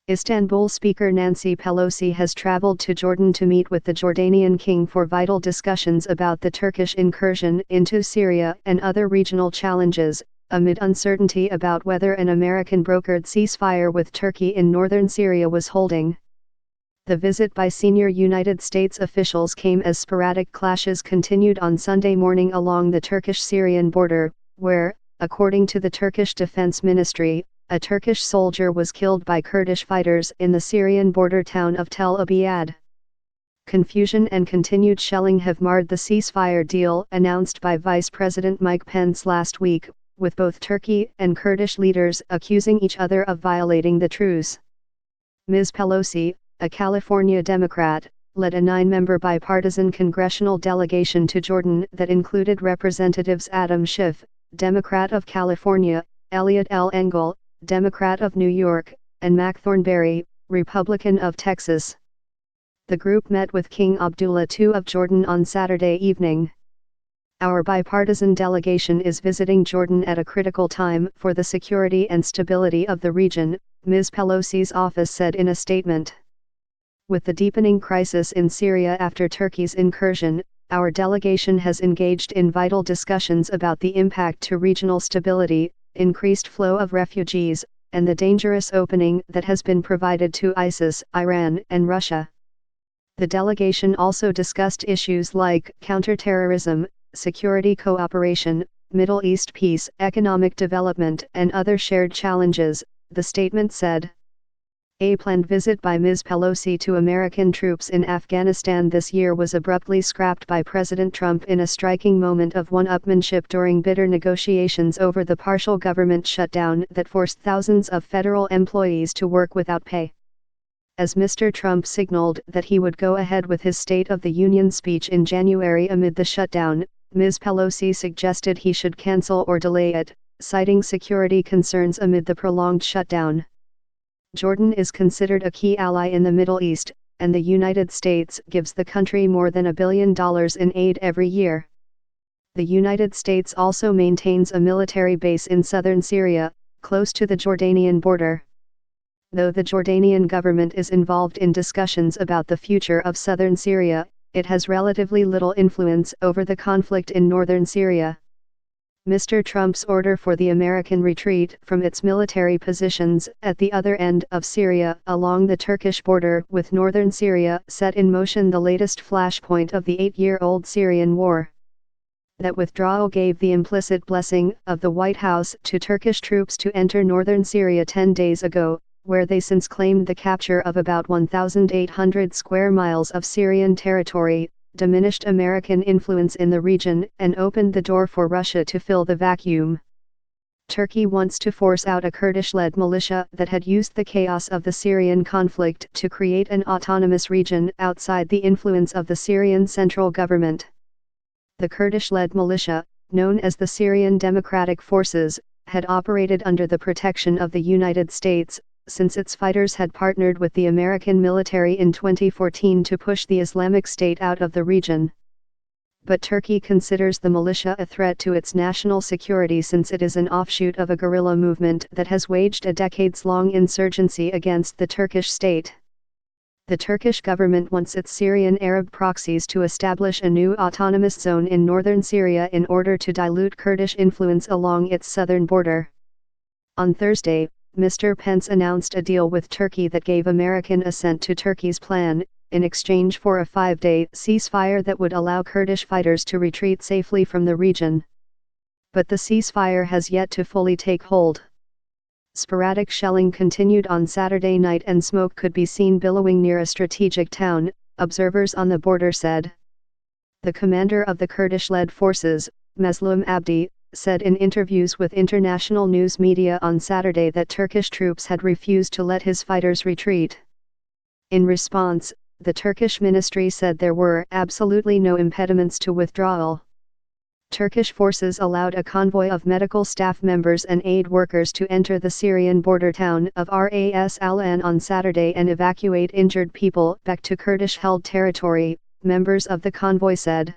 Istanbul Speaker Nancy Pelosi has traveled to Jordan to meet with the Jordanian king for vital discussions about the Turkish incursion into Syria and other regional challenges, amid uncertainty about whether an American-brokered ceasefire with Turkey in northern Syria was holding. The visit by senior United States officials came as sporadic clashes continued on Sunday morning along the Turkish-Syrian border, where, according to the Turkish Defense Ministry, a Turkish soldier was killed by Kurdish fighters in the Syrian border town of Tel Abyad. Confusion and continued shelling have marred the ceasefire deal announced by Vice President Mike Pence last week, with both Turkey and Kurdish leaders accusing each other of violating the truce. Ms. Pelosi, a California Democrat, led a 9-member bipartisan congressional delegation to Jordan that included Representatives Adam Schiff, Democrat of California, Elliot L. Engel, Democrat of New York, and Mac Thornberry, Republican of Texas. The group met with King Abdullah II of Jordan on Saturday evening. Our bipartisan delegation is visiting Jordan at a critical time for the security and stability of the region, Ms. Pelosi's office said in a statement. With the deepening crisis in Syria after Turkey's incursion, our delegation has engaged in vital discussions about the impact to regional stability, increased flow of refugees, and the dangerous opening that has been provided to ISIS, Iran, and Russia. The delegation also discussed issues like counterterrorism, security cooperation, Middle East peace, economic development, and other shared challenges, the statement said. A planned visit by Ms. Pelosi to American troops in Afghanistan this year was abruptly scrapped by President Trump in a striking moment of one-upmanship during bitter negotiations over the partial government shutdown that forced thousands of federal employees to work without pay. As Mr. Trump signaled that he would go ahead with his State of the Union speech in January amid the shutdown, Ms. Pelosi suggested he should cancel or delay it, citing security concerns amid the prolonged shutdown. Jordan is considered a key ally in the Middle East, and the United States gives the country more than $1 billion in aid every year. The United States also maintains a military base in southern Syria, close to the Jordanian border. Though the Jordanian government is involved in discussions about the future of southern Syria, it has relatively little influence over the conflict in northern Syria. Mr. Trump's order for the American retreat from its military positions at the other end of Syria along the Turkish border with northern Syria set in motion the latest flashpoint of the 8-year-old Syrian war. That withdrawal gave the implicit blessing of the White House to Turkish troops to enter northern Syria 10 days ago, where they since claimed the capture of about 1,800 square miles of Syrian territory, diminished American influence in the region, and opened the door for Russia to fill the vacuum. Turkey wants to force out a Kurdish-led militia that had used the chaos of the Syrian conflict to create an autonomous region outside the influence of the Syrian central government. The Kurdish-led militia, known as the Syrian Democratic Forces, had operated under the protection of the United States, since its fighters had partnered with the American military in 2014 to push the Islamic State out of the region. But Turkey considers the militia a threat to its national security since it is an offshoot of a guerrilla movement that has waged a decades-long insurgency against the Turkish state. The Turkish government wants its Syrian Arab proxies to establish a new autonomous zone in northern Syria in order to dilute Kurdish influence along its southern border. On Thursday, Mr. Pence announced a deal with Turkey that gave American assent to Turkey's plan, in exchange for a 5-day ceasefire that would allow Kurdish fighters to retreat safely from the region. But the ceasefire has yet to fully take hold. Sporadic shelling continued on Saturday night and smoke could be seen billowing near a strategic town, observers on the border said. The commander of the Kurdish-led forces, Mazlum Abdi, said in interviews with international news media on Saturday that Turkish troops had refused to let his fighters retreat. In response, the Turkish ministry said there were absolutely no impediments to withdrawal. Turkish forces allowed a convoy of medical staff members and aid workers to enter the Syrian border town of Ras Al-An on Saturday and evacuate injured people back to Kurdish-held territory, members of the convoy said.